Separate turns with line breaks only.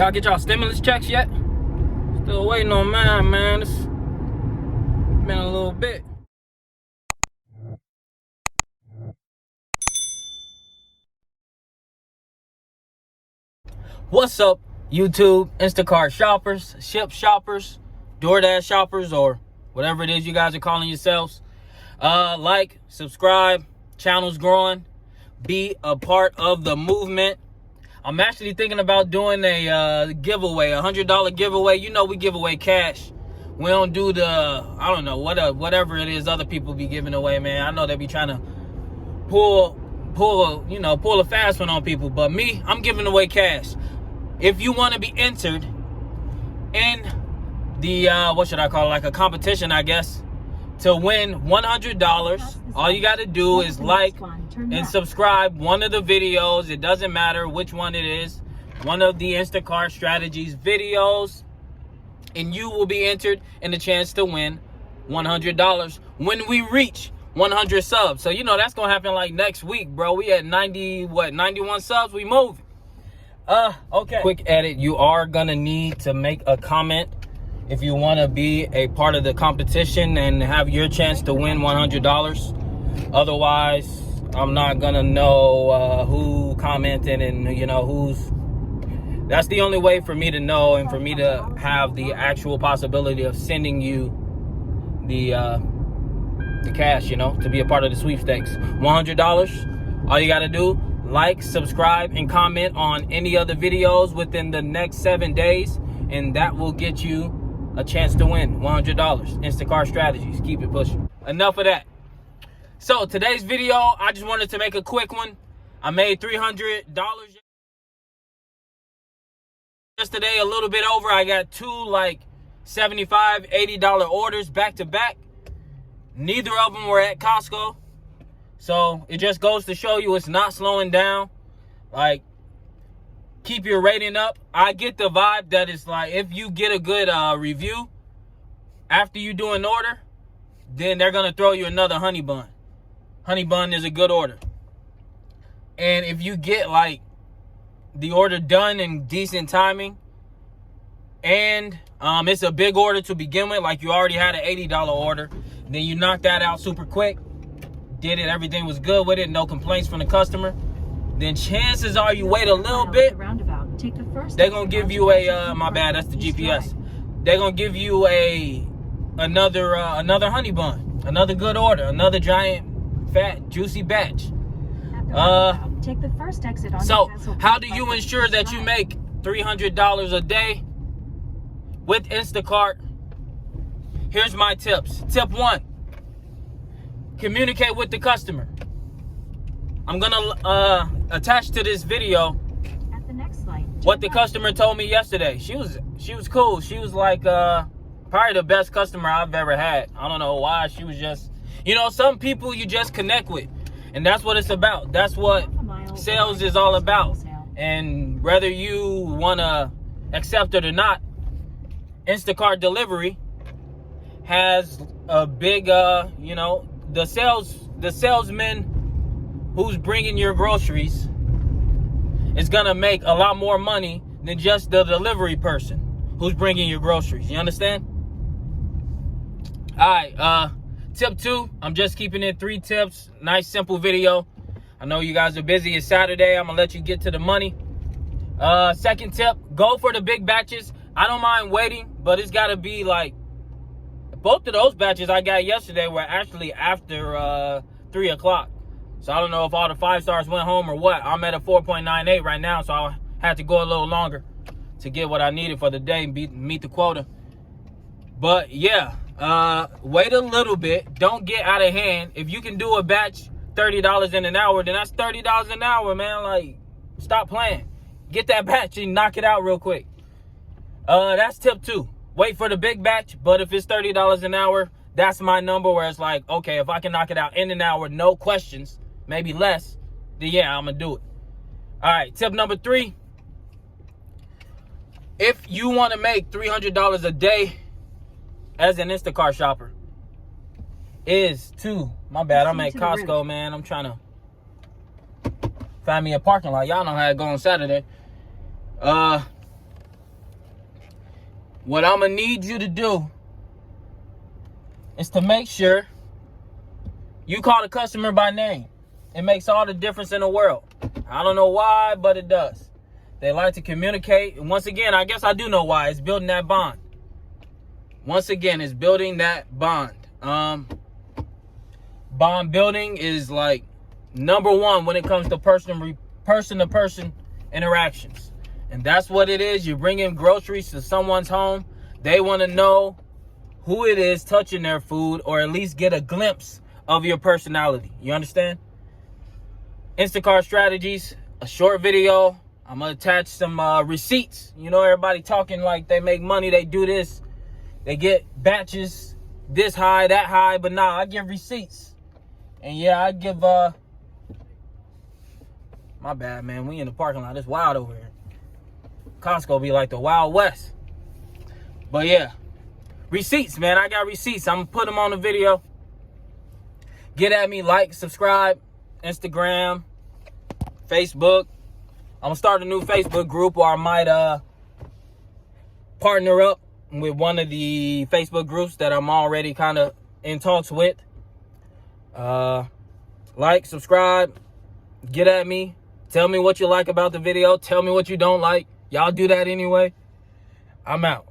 Y'all get y'all stimulus checks yet? Still waiting on mine, man. It's been a little bit. What's up, YouTube, Instacart shoppers, Ship shoppers, DoorDash shoppers, or whatever it is you guys are calling yourselves? Like, subscribe, channel's growing. Be a part of the movement. I'm actually thinking about doing a giveaway, a $100 giveaway. You know we give away cash. We don't do the, I don't know, whatever it is other people be giving away, man. I know they be trying to pull a fast one on people. But me, I'm giving away cash. If you want to be entered in the, what should I call it, like a competition, I guess, to win $100, all you got to do is like and subscribe one of the videos. It doesn't matter which one it is. One of the Instacart Strategies videos. And you will be entered in the chance to win $100 when we reach 100 subs. So, you know, that's going to happen like next week, bro. We at 91 subs. We moving. Okay. Quick edit. You are going to need to make a comment if you want to be a part of the competition and have your chance to win $100. Otherwise, I'm not going to know who commented and, you know, who's. That's the only way for me to know and for me to have the actual possibility of sending you the cash, you know, to be a part of the sweepstakes. $100. All you got to do, like, subscribe, and comment on any other videos within the next 7 days, and that will get you a chance to win $100. Instacart Strategies. Keep it pushing. Enough of that. So today's video, I just wanted to make a quick one. I made $300 yesterday, a little bit over. I got two like $75, $80 orders back to back. Neither of them were at Costco. So it just goes to show you it's not slowing down. Like, keep your rating up. I get the vibe that it's like if you get a good review after you do an order, then they're going to throw you another honey bun. Honey bun is a good order. And if you get like the order done in decent timing and it's a big order to begin with, like you already had an $80 order, then you knocked that out super quick, did it, everything was good with it, no complaints from the customer, then chances are you wait a little bit, they're gonna give you a my bad, that's the GPS, they're gonna give you another honey bun, another good order, another giant fat juicy batch. Take the first exit on. So how do you ensure that you make $300 a day with Instacart? Here's my tips. Tip 1, communicate with the customer. I'm gonna attach to this video at the next slide what the customer told me yesterday. She was cool. She was like probably the best customer I've ever had. I don't know why. She was just, you know, some people you just connect with, and that's what it's about. That's what sales is all about. And whether you want to accept it or not, Instacart delivery has a big you know, the salesman who's bringing your groceries is gonna make a lot more money than just the delivery person who's bringing your groceries. You understand? All right, tip 2, I'm just keeping it 3 tips. Nice, simple video. I know you guys are busy. It's Saturday. I'm going to let you get to the money. Second tip, go for the big batches. I don't mind waiting, but it's got to be like, both of those batches I got yesterday were actually after 3 o'clock. So I don't know if all the 5-stars went home or what. I'm at a 4.98 right now, so I had to go a little longer to get what I needed for the day and meet the quota. But yeah. Wait a little bit. Don't get out of hand. If you can do a batch $30 in an hour, then that's $30 an hour, man. Like, stop playing. Get that batch and knock it out real quick. That's tip 2. Wait for the big batch, but if it's $30 an hour, that's my number where it's like, okay, if I can knock it out in an hour, no questions, maybe less, then yeah, I'm gonna do it. All right, tip number 3. If you want to make $300 a day as an Instacart shopper, is to, my bad, I'm at Costco, man. I'm trying to find me a parking lot. Y'all know how it go on Saturday. what I'm going to need you to do is to make sure you call the customer by name. It makes all the difference in the world. I don't know why, but it does. They like to communicate. And once again, I guess I do know why. It's building that bond. Once again, it's building that bond. Bond building is like number one when it comes to person-to-person interactions. And that's what it is. You bring in groceries to someone's home. They want to know who it is touching their food, or at least get a glimpse of your personality. You understand? Instacart strategies, a short video. I'm going to attach some receipts. You know, everybody talking like they make money, they do this. They get batches this high, that high. But nah, I give receipts. And yeah, I give... my bad, man. We in the parking lot. It's wild over here. Costco be like the Wild West. But yeah, receipts, man. I got receipts. I'm going to put them on the video. Get at me, like, subscribe, Instagram, Facebook. I'm going to start a new Facebook group, or I might partner up with one of the Facebook groups that I'm already kind of in talks with. Like, subscribe, get at me. Tell me what you like about the video. Tell me what you don't like. Y'all do that anyway. I'm out.